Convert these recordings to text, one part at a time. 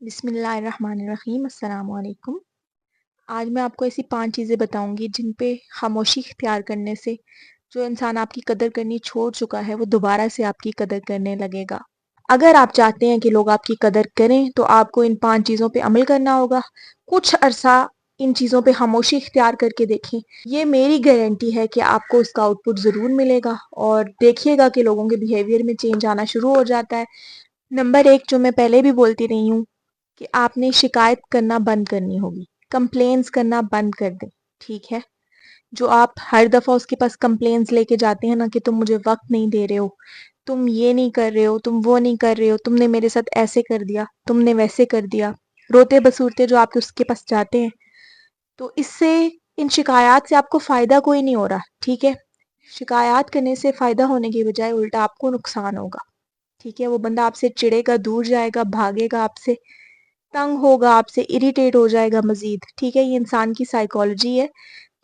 بسم اللہ الرحمن الرحیم، السلام علیکم۔ آج میں آپ کو ایسی 5 چیزیں بتاؤں گی جن پہ خاموشی اختیار کرنے سے جو انسان آپ کی قدر کرنی چھوڑ چکا ہے وہ دوبارہ سے آپ کی قدر کرنے لگے گا۔ اگر آپ چاہتے ہیں کہ لوگ آپ کی قدر کریں تو آپ کو ان 5 چیزوں پہ عمل کرنا ہوگا۔ کچھ عرصہ ان چیزوں پہ خاموشی اختیار کر کے دیکھیں، یہ میری گارنٹی ہے کہ آپ کو اس کا آؤٹ پٹ ضرور ملے گا اور دیکھیے گا کہ لوگوں کے بیہیویئر میں چینج آنا شروع ہو جاتا ہے۔ نمبر 1 جو میں پہلے بھی بولتی رہی ہوں کہ آپ نے شکایت کرنا بند کرنی ہوگی، کمپلینز کرنا بند کر دیں، ٹھیک ہے؟ جو آپ ہر دفعہ اس کے پاس کمپلینز لے کے جاتے ہیں نا کہ تم مجھے وقت نہیں دے رہے ہو، تم یہ نہیں کر رہے ہو، تم وہ نہیں کر رہے ہو، تم نے میرے ساتھ ایسے کر دیا، تم نے ویسے کر دیا، روتے بسورتے جو آپ اس کے پاس جاتے ہیں، تو اس سے ان شکایات سے آپ کو فائدہ کوئی نہیں ہو رہا، ٹھیک ہے؟ شکایات کرنے سے فائدہ ہونے کی بجائے الٹا آپ کو نقصان ہوگا، ٹھیک ہے؟ وہ بندہ آپ سے چڑے گا، دور جائے گا، بھاگے گا آپ سے، تنگ ہوگا آپ سے، اریٹیٹ ہو جائے گا مزید، ٹھیک ہے؟ یہ انسان کی سائیکالوجی ہے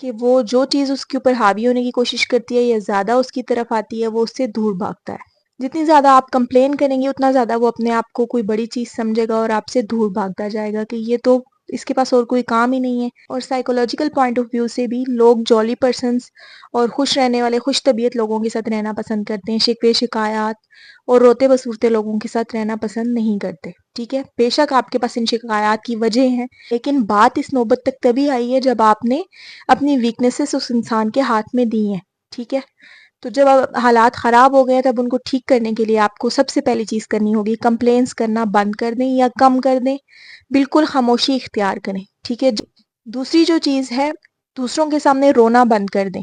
کہ وہ جو چیز اس کے اوپر حاوی ہونے کی کوشش کرتی ہے یا زیادہ اس کی طرف آتی ہے وہ اس سے دور بھاگتا ہے۔ جتنی زیادہ آپ کمپلین کریں گے اتنا زیادہ وہ اپنے آپ کو کوئی بڑی چیز سمجھے گا اور آپ سے دور بھاگتا جائے گا کہ یہ تو اس کے پاس اور کوئی کام ہی نہیں ہے۔ اور سائیکولوجیکل پوائنٹ آف ویو سے بھی لوگ جولی پرسنس اور خوش رہنے والے خوش طبیعت لوگوں کے ساتھ رہنا پسند کرتے ہیں، شکوے شکایات اور روتے بسورتے لوگوں کے ساتھ رہنا پسند نہیں کرتے، ٹھیک ہے؟ بے شک آپ کے پاس ان شکایات کی وجہ ہیں، لیکن بات اس نوبت تک تبھی آئی ہے جب آپ نے اپنی ویکنیسز اس انسان کے ہاتھ میں دی ہیں، ٹھیک ہے؟ تو جب حالات خراب ہو گئے تب ان کو ٹھیک کرنے کے لیے آپ کو سب سے پہلی چیز کرنی ہوگی کمپلینس کرنا بند کر دیں یا کم کر دیں، بالکل خاموشی اختیار کریں، ٹھیک ہے؟ دوسری جو چیز ہے، دوسروں کے سامنے رونا بند کر دیں۔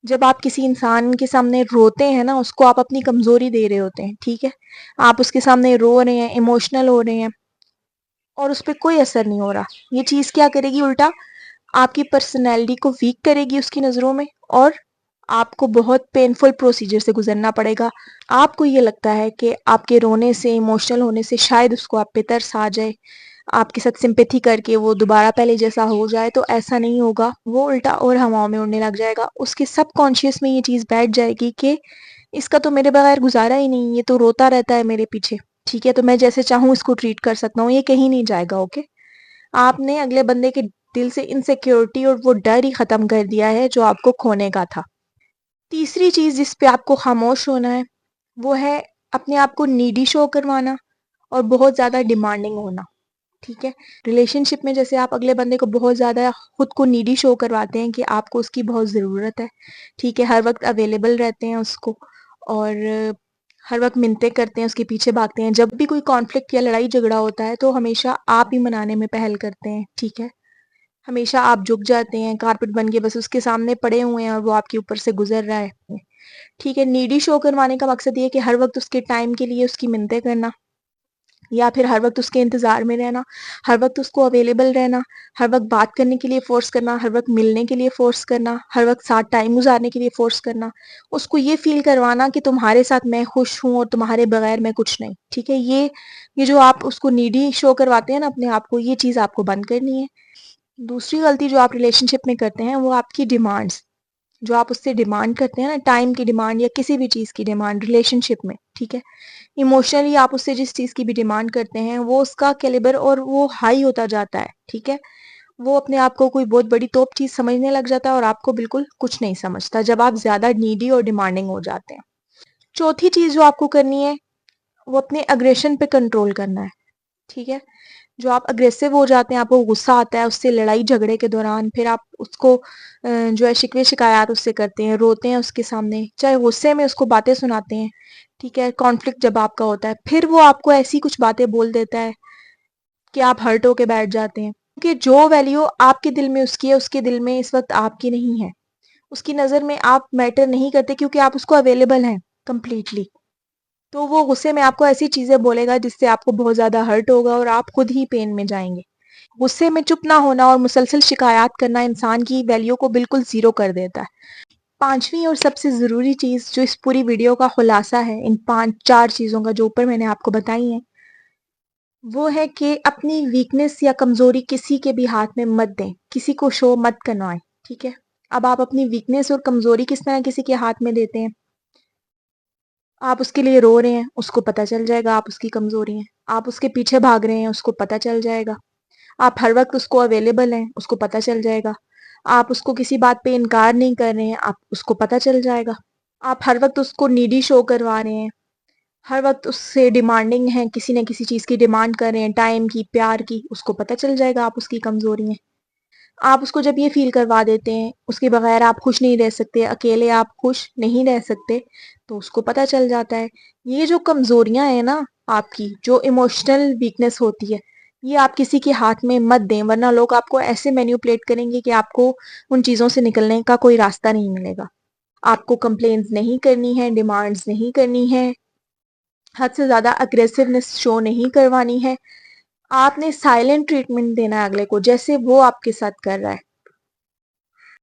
جب آپ کسی انسان کے سامنے روتے ہیں نا اس کو آپ اپنی کمزوری دے رہے ہوتے ہیں، ٹھیک ہے؟ آپ اس کے سامنے رو رہے ہیں، ایموشنل ہو رہے ہیں اور اس پہ کوئی اثر نہیں ہو رہا، یہ چیز کیا کرے گی؟ الٹا آپ کی پرسنالٹی کو ویک کرے گی اس کی نظروں میں، اور آپ کو بہت پینفل پروسیجر سے گزرنا پڑے گا۔ آپ کو یہ لگتا ہے کہ آپ کے رونے سے، ایموشنل ہونے سے شاید اس کو آپ پہ ترس آ جائے، آپ کے ساتھ سمپیتھی کر کے وہ دوبارہ پہلے جیسا ہو جائے، تو ایسا نہیں ہوگا، وہ الٹا اور ہواؤں میں اڑنے لگ جائے گا۔ اس کے سب کانشیس میں یہ چیز بیٹھ جائے گی کہ اس کا تو میرے بغیر گزارا ہی نہیں، یہ تو روتا رہتا ہے میرے پیچھے، ٹھیک ہے؟ تو میں جیسے چاہوں اس کو ٹریٹ کر سکتا ہوں، یہ کہیں نہیں جائے گا، اوکے؟ آپ نے اگلے بندے کے دل سے انسیکیورٹی اور وہ ڈر ہی ختم کر دیا ہے جو آپ کو کھونے کا تھا۔ تیسری چیز جس پہ آپ کو خاموش ہونا ہے وہ ہے اپنے آپ کو نیڈی شو کروانا اور بہت زیادہ ڈیمانڈنگ ہونا، ٹھیک ہے؟ ریلیشن شپ میں جیسے آپ اگلے بندے کو بہت زیادہ خود کو نیڈی شو کرواتے ہیں کہ آپ کو اس کی بہت ضرورت ہے، ٹھیک ہے؟ ہر وقت اویلیبل رہتے ہیں اس کو اور ہر وقت منتیں کرتے ہیں، اس کے پیچھے بھاگتے ہیں، جب بھی کوئی کانفلکٹ یا لڑائی جھگڑا ہوتا ہے تو ہمیشہ آپ ہی منانے میں پہل کرتے ہیں، ٹھیک ہے؟ ہمیشہ آپ جھک جاتے ہیں، کارپٹ بن کے بس اس کے سامنے پڑے ہوئے ہیں اور وہ آپ کے اوپر سے گزر رہا ہے، ٹھیک ہے؟ نیڈی شو کروانے کا مقصد یہ ہے کہ ہر وقت اس کے ٹائم کے لیے اس کی منتیں کرنا یا پھر ہر وقت اس کے انتظار میں رہنا، ہر وقت اس کو اویلیبل رہنا، ہر وقت بات کرنے کے لیے فورس کرنا، ہر وقت ملنے کے لیے فورس کرنا، ہر وقت ساتھ ٹائم گزارنے کے لیے فورس کرنا، اس کو یہ فیل کروانا کہ تمہارے ساتھ میں خوش ہوں اور تمہارے بغیر میں کچھ نہیں، ٹھیک ہے؟ یہ جو آپ اس کو نیڈی شو کرواتے ہیں نا اپنے آپ کو، یہ چیز آپ کو بند کرنی ہے۔ دوسری غلطی جو آپ ریلیشن شپ میں کرتے ہیں وہ آپ کی ڈیمانڈز، جو آپ اس سے ڈیمانڈ کرتے ہیں نا، ٹائم کی ڈیمانڈ یا کسی بھی چیز کی ڈیمانڈ ریلیشن شپ میں، ٹھیک ہے؟ ایموشنلی آپ اس سے جس چیز کی بھی ڈیمانڈ کرتے ہیں وہ اس کا کیلیبر اور وہ ہائی ہوتا جاتا ہے، ٹھیک ہے؟ وہ اپنے آپ کو کوئی بہت بڑی توپ چیز سمجھنے لگ جاتا ہے اور آپ کو بالکل کچھ نہیں سمجھتا جب آپ زیادہ نیڈی اور ڈیمانڈنگ ہو جاتے ہیں۔ چوتھی چیز جو آپ کو کرنی ہے وہ اپنے اگریشن پہ کنٹرول کرنا ہے، ٹھیک ہے؟ جو آپ اگریسو ہو جاتے ہیں، آپ کو غصہ آتا ہے اس سے لڑائی جھگڑے کے دوران، پھر آپ اس کو جو ہے شکوے شکایات اس سے کرتے ہیں، روتے ہیں اس کے سامنے، چاہے غصے میں اس کو باتیں سناتے ہیں، ٹھیک ہے؟ کانفلکٹ جب آپ کا ہوتا ہے پھر وہ آپ کو ایسی کچھ باتیں بول دیتا ہے کہ آپ ہرٹ ہو کے بیٹھ جاتے ہیں، کیونکہ جو ویلیو آپ کے دل میں اس کی ہے اس کے دل میں اس وقت آپ کی نہیں ہے، اس کی نظر میں آپ میٹر نہیں کرتے کیونکہ آپ اس کو اویلیبل ہیں کمپلیٹلی، تو وہ غصے میں آپ کو ایسی چیزیں بولے گا جس سے آپ کو بہت زیادہ ہرٹ ہوگا اور آپ خود ہی پین میں جائیں گے۔ غصے میں چپ نہ ہونا اور مسلسل شکایات کرنا انسان کی ویلیو کو بالکل زیرو کر دیتا ہے۔ پانچویں اور سب سے ضروری چیز جو اس پوری ویڈیو کا خلاصہ ہے، ان چار چیزوں کا جو اوپر میں نے آپ کو بتائی ہیں، وہ ہے کہ اپنی ویکنس یا کمزوری کسی کے بھی ہاتھ میں مت دیں، کسی کو شو مت کروائیں، ٹھیک ہے؟ اب آپ اپنی ویکنس اور کمزوری کس طرح کسی کے ہاتھ میں دیتے ہیں؟ آپ اس کے لیے رو رہے ہیں، اس کو پتہ چل جائے گا آپ اس کی کمزوری ہیں، آپ اس کے پیچھے بھاگ رہے ہیں، اس کو پتہ چل جائے گا۔ آپ ہر وقت اس کو اویلیبل ہیں، اس کو پتہ چل جائے گا۔ آپ اس کو کسی بات پہ انکار نہیں کر رہے ہیں، آپ اس کو پتہ چل جائے گا۔ آپ ہر وقت اس کو نیڈی شو کروا رہے ہیں، ہر وقت اس سے ڈیمانڈنگ ہیں، کسی نہ کسی چیز کی ڈیمانڈ کر رہے ہیں، ٹائم کی، پیار کی، اس کو پتہ چل جائے گا آپ اس کی کمزوری ہیں۔ آپ اس کو جب یہ فیل کروا دیتے ہیں اس کے بغیر آپ خوش نہیں رہ سکتے، اکیلے آپ خوش نہیں رہ سکتے، تو اس کو پتہ چل جاتا ہے۔ یہ جو کمزوریاں ہیں نا آپ کی، جو ایموشنل ویکنس ہوتی ہے، یہ آپ کسی کے ہاتھ میں مت دیں، ورنہ لوگ آپ کو ایسے مینیپولیٹ کریں گے کہ آپ کو ان چیزوں سے نکلنے کا کوئی راستہ نہیں ملے گا۔ آپ کو کمپلینز نہیں کرنی ہے، ڈیمانڈز نہیں کرنی ہے، حد سے زیادہ اگریسونیس شو نہیں کروانی ہے۔ آپ نے سائلنٹ ٹریٹمنٹ دینا ہے اگلے کو، جیسے وہ آپ کے ساتھ کر رہا ہے۔